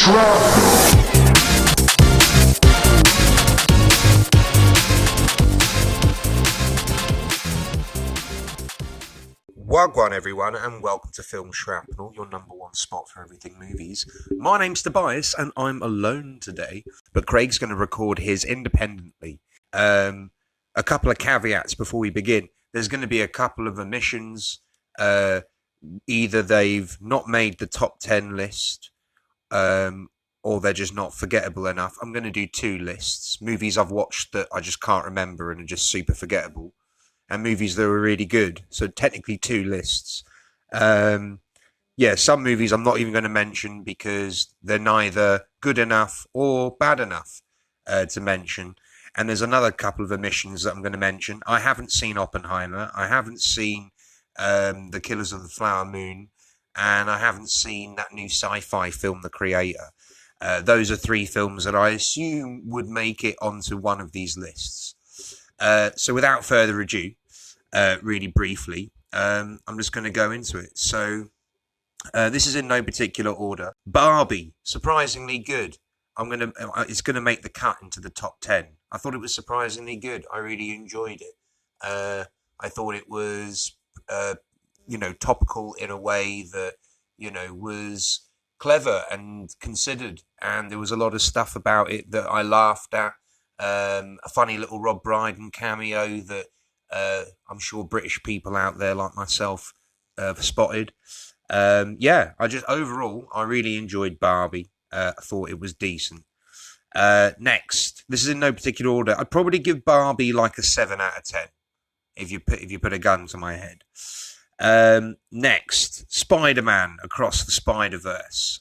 Shrapnel. Wagwan everyone, and welcome to Film Shrapnel, your number one spot for everything movies. My name's Tobias, and I'm alone today, but Craig's going to record his independently. A couple of caveats before we begin. There's going to be a couple of omissions. Either they've not made the top 10 list, or they're just not forgettable enough. I'm going to do two lists. Movies I've watched that I just can't remember and are just super forgettable, and movies that were really good. So technically two lists. Some movies I'm not even going to mention because they're neither good enough or bad enough to mention. And there's another couple of omissions that I'm going to mention. I haven't seen Oppenheimer. I haven't seen The Killers of the Flower Moon. And I haven't seen that new sci-fi film, The Creator. Those are three films that I assume would make it onto one of these lists. So without further ado, really briefly, I'm just going to go into it. So this is in no particular order. Barbie, surprisingly good. It's going to make the cut into the top 10. I thought it was surprisingly good. I really enjoyed it. I thought it was, topical in a way that, was clever and considered. And there was a lot of stuff about it that I laughed at. A funny little Rob Brydon cameo that I'm sure British people out there like myself have spotted. Overall, I really enjoyed Barbie. I thought it was decent. Next, this is in no particular order. I'd probably give Barbie like a 7 out of 10 if you put a gun to my head. Next, Spider-Man Across the Spider-Verse.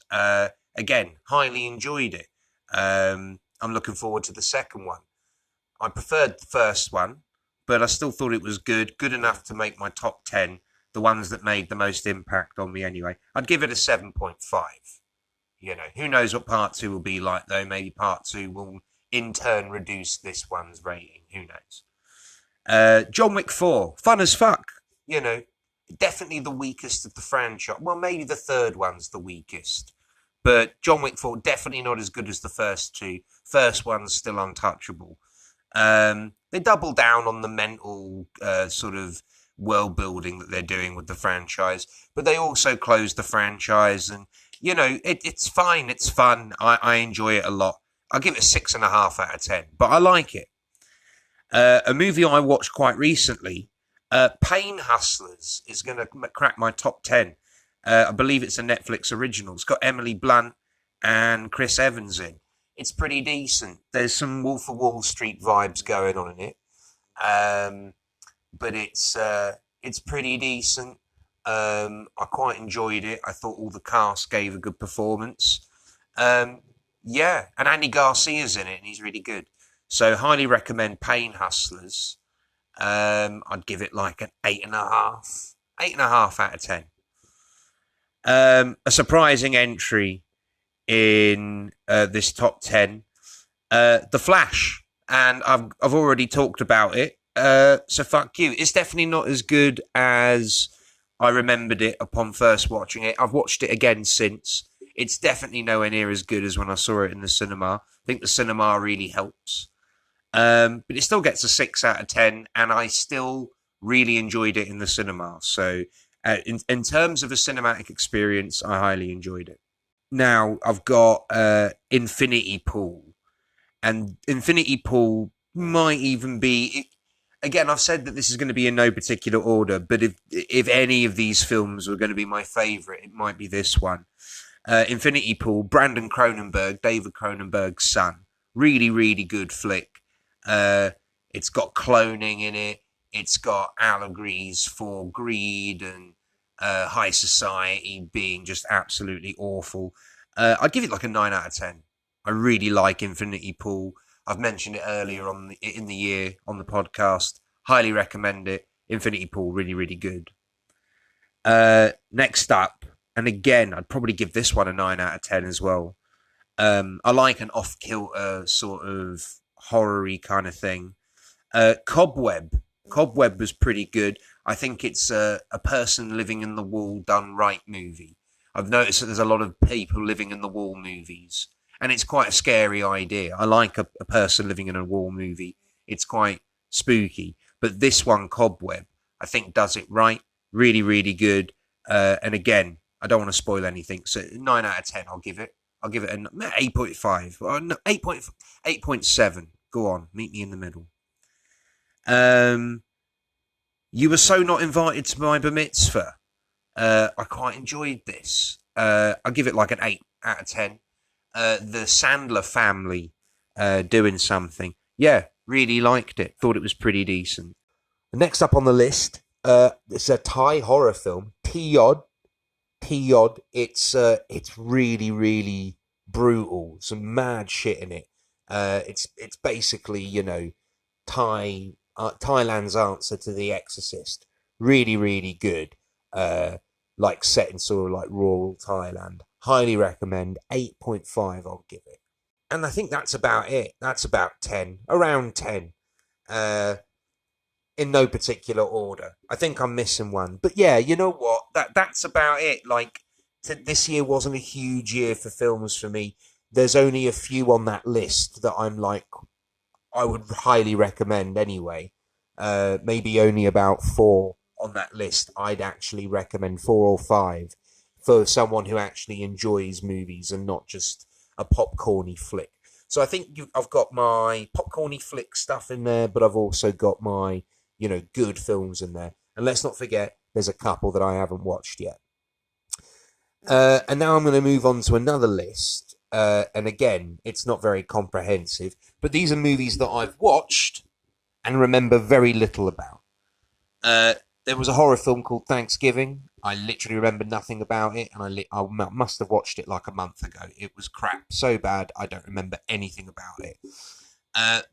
Again, highly enjoyed it. I'm looking forward to the second one. I preferred the first one, but I still thought it was good enough to make my top 10, the ones that made the most impact on me anyway. I'd give it a 7.5. Who knows what part 2 will be like, though. Maybe part 2 will in turn reduce this one's rating. Who knows? John Wick 4, fun as fuck. Definitely the weakest of the franchise. Well, maybe the third one's the weakest. But John Wick 4, definitely not as good as the first two. First one's still untouchable. They double down on the mental sort of world building that they're doing with the franchise. But they also close the franchise. And, it's fine. It's fun. I enjoy it a lot. I'll give it a 6.5 out of 10. But I like it. A movie I watched quite recently, Pain Hustlers, is going to crack my top 10. I believe it's a Netflix original. It's got Emily Blunt and Chris Evans in. It's pretty decent. There's some Wolf of Wall Street vibes going on in it. But it's pretty decent. I quite enjoyed it. I thought all the cast gave a good performance. And Andy Garcia's in it, and he's really good. So highly recommend Pain Hustlers. I'd give it like an 8.5. 8.5 out of 10. A surprising entry in this top 10, The Flash, and I've already talked about it, so fuck you. It's definitely not as good as I remembered it upon first watching it. I've watched it again since. It's definitely nowhere near as good as when I saw it in the cinema. I think the cinema really helps, but it still gets a 6 out of 10, and I still really enjoyed it in the cinema. So in terms of a cinematic experience, I highly enjoyed it. Now, I've got Infinity Pool. And Infinity Pool might even be... Again, I've said that this is going to be in no particular order, but if any of these films were going to be my favourite, it might be this one. Infinity Pool, Brandon Cronenberg, David Cronenberg's son. Really, really good flick. It's got cloning in it. It's got allegories for greed and high society being just absolutely awful. I'd give it like a 9 out of 10. I really like Infinity Pool. I've mentioned it earlier in the year on the podcast. Highly recommend it. Infinity Pool, really, really good. Next up, and again, I'd probably give this one a 9 out of 10 as well. I like an off-kilter sort of horror-y kind of thing. Cobweb. Cobweb was pretty good. I think it's a person living in the wall done right movie. I've noticed that there's a lot of people living in the wall movies, and it's quite a scary idea. I like a person living in a wall movie. It's quite spooky. But this one, Cobweb, I think does it right. Really, really good. And again, I don't want to spoil anything. So 9 out of 10, I'll give it. I'll give it an 8.5. No, 8.7. Go on, meet me in the middle. You were so not invited to my bar mitzvah. I quite enjoyed this. I'll give it like an 8 out of 10. The Sandler family doing something. Yeah, really liked it. Thought it was pretty decent. Next up on the list, it's a Thai horror film, Tiyod. Tiyod. It's really, really brutal. Some mad shit in it. It's basically, Thailand's answer to The Exorcist. Really, really good. Like set in sort of like rural Thailand. Highly recommend. 8.5 I'll give it. And I think that's about it. That's about 10. Around 10. In no particular order. I think I'm missing one. But yeah, you know what? That's about it. Like, this year wasn't a huge year for films for me. There's only a few on that list that I'm like, I would highly recommend anyway. Maybe only about 4 on that list I'd actually recommend, 4 or 5, for someone who actually enjoys movies and not just a popcorny flick. So I think I've got my popcorny flick stuff in there, but I've also got my, good films in there. And let's not forget, there's a couple that I haven't watched yet. And now I'm going to move on to another list. And again, it's not very comprehensive, but these are movies that I've watched and remember very little about. There was a horror film called Thanksgiving. I literally remember nothing about it, and I must have watched it like a month ago. It was crap, so bad I don't remember anything about it.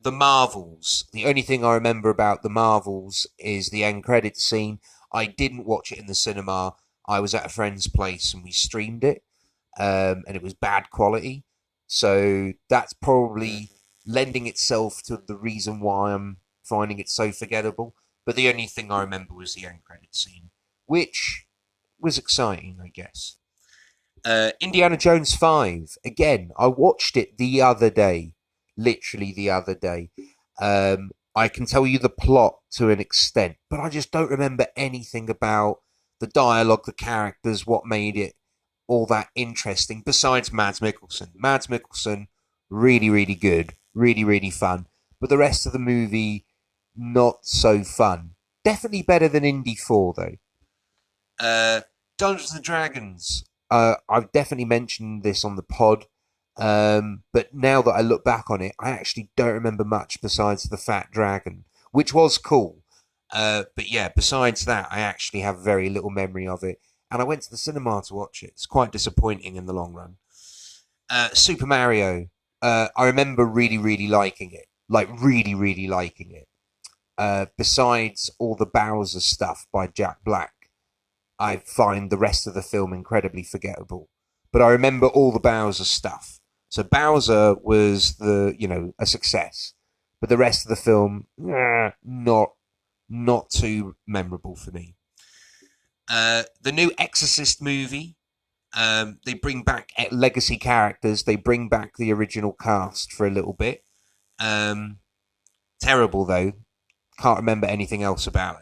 The Marvels. The only thing I remember about The Marvels is the end credits scene. I didn't watch it in the cinema. I was at a friend's place and we streamed it, and it was bad quality. So that's probably lending itself to the reason why I'm finding it so forgettable. But the only thing I remember was the end credit scene, which was exciting, I guess. Indiana Jones 5. Again, I watched it the other day. Literally the other day. I can tell you the plot to an extent, but I just don't remember anything about the dialogue, the characters, what made it all that interesting, besides Mads Mikkelsen. Mads Mikkelsen, really, really good. Really, really fun. But the rest of the movie, not so fun. Definitely better than Indy 4, though. Dungeons and Dragons. I've definitely mentioned this on the pod. But now that I look back on it, I actually don't remember much besides the fat dragon, which was cool. But yeah, besides that, I actually have very little memory of it. And I went to the cinema to watch it. It's quite disappointing in the long run. Super Mario. I remember really, really liking it. Like, really, really liking it. Besides all the Bowser stuff by Jack Black, I find the rest of the film incredibly forgettable. But I remember all the Bowser stuff. So Bowser was a success. But the rest of the film, not too memorable for me. The new Exorcist movie, they bring back legacy characters. They bring back the original cast for a little bit. Terrible, though. Can't remember anything else about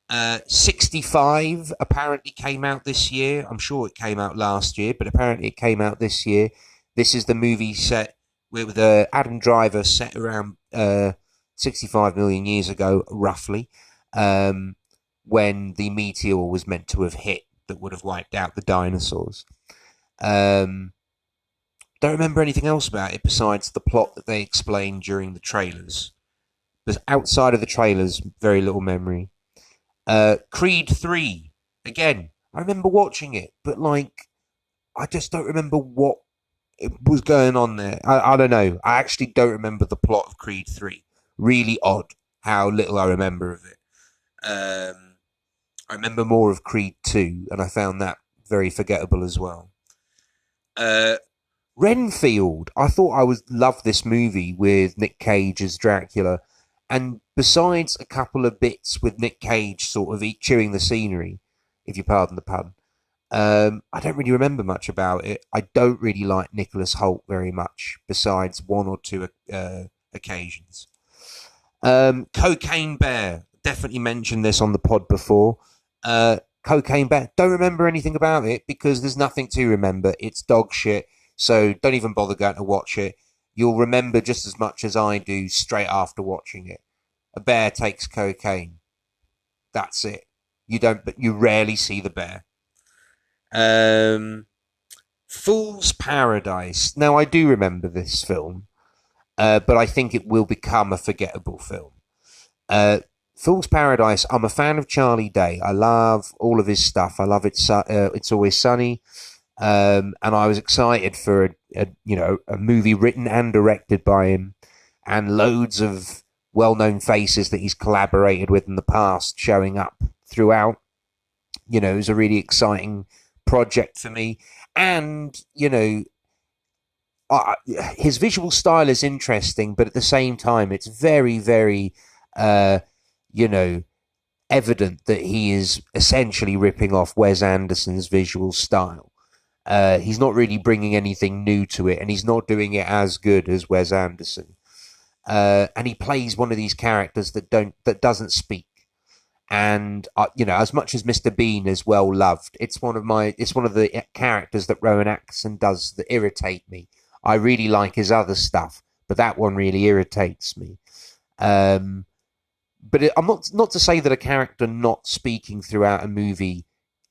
it. 65 apparently came out this year. I'm sure it came out last year, but apparently it came out this year. This is the movie set with Adam Driver, set around 65 million years ago, roughly, when the meteor was meant to have hit that would have wiped out the dinosaurs. Don't remember anything else about it besides the plot that they explained during the trailers. But outside of the trailers, very little memory. Creed 3. Again, I remember watching it, but I just don't remember what was going on there. I don't know. I actually don't remember the plot of Creed 3. Really odd how little I remember of it. I remember more of Creed 2, and I found that very forgettable as well. Renfield. I thought I would love this movie with Nick Cage as Dracula. And besides a couple of bits with Nick Cage sort of chewing the scenery, if you pardon the pun, I don't really remember much about it. I don't really like Nicholas Hoult very much, besides one or two occasions. Cocaine Bear. Definitely mentioned this on the pod before. Cocaine Bear. Don't remember anything about it because there's nothing to remember. It's dog shit. So don't even bother going to watch it. You'll remember just as much as I do straight after watching it. A bear takes cocaine. That's it. But you rarely see the bear. Fool's Paradise. Now I do remember this film, but I think it will become a forgettable film. Fool's Paradise. I'm a fan of Charlie Day. I love all of his stuff. I love It's Always Sunny, and I was excited for a movie written and directed by him, and loads of well-known faces that he's collaborated with in the past showing up throughout. It was a really exciting project for me, and his visual style is interesting, but at the same time, it's very, very, evident that he is essentially ripping off Wes Anderson's visual style. He's not really bringing anything new to it, and he's not doing it as good as Wes Anderson. And he plays one of these characters that doesn't speak. And as much as Mr. Bean is well loved, it's one of the characters that Rowan Atkinson does that irritate me. I really like his other stuff, but that one really irritates me. I'm not to say that a character not speaking throughout a movie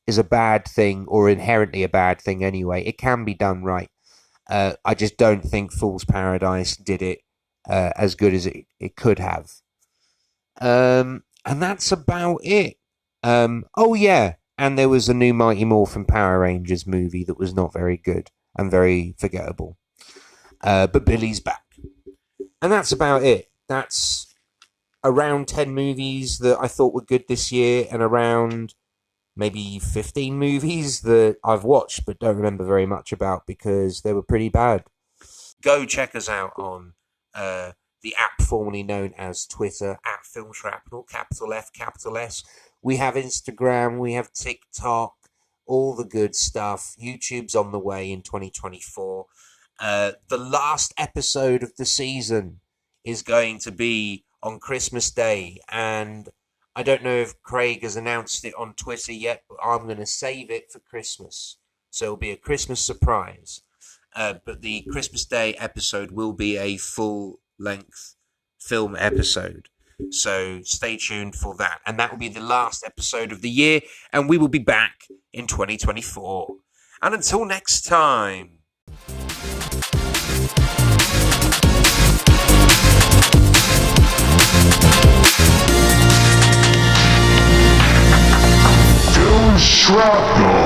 is a bad thing or inherently a bad thing anyway. It can be done right. I just don't think Fool's Paradise did it as good as it could have. And that's about it. Oh yeah, and there was a new Mighty Morphin Power Rangers movie that was not very good and very forgettable. But Billy's back. And that's about it. That's around 10 movies that I thought were good this year, and around maybe 15 movies that I've watched but don't remember very much about because they were pretty bad. Go check us out on the app formerly known as Twitter, @FilmShrapnel, capital F, capital S. We have Instagram, we have TikTok, all the good stuff. YouTube's on the way in 2024. The last episode of the season is going to be on Christmas Day, and I don't know if Craig has announced it on Twitter yet, but I'm going to save it for Christmas. So it'll be a Christmas surprise. But the Christmas Day episode will be a full-length film episode. So stay tuned for that. And that will be the last episode of the year, and we will be back in 2024. And until next time. Shrapnel!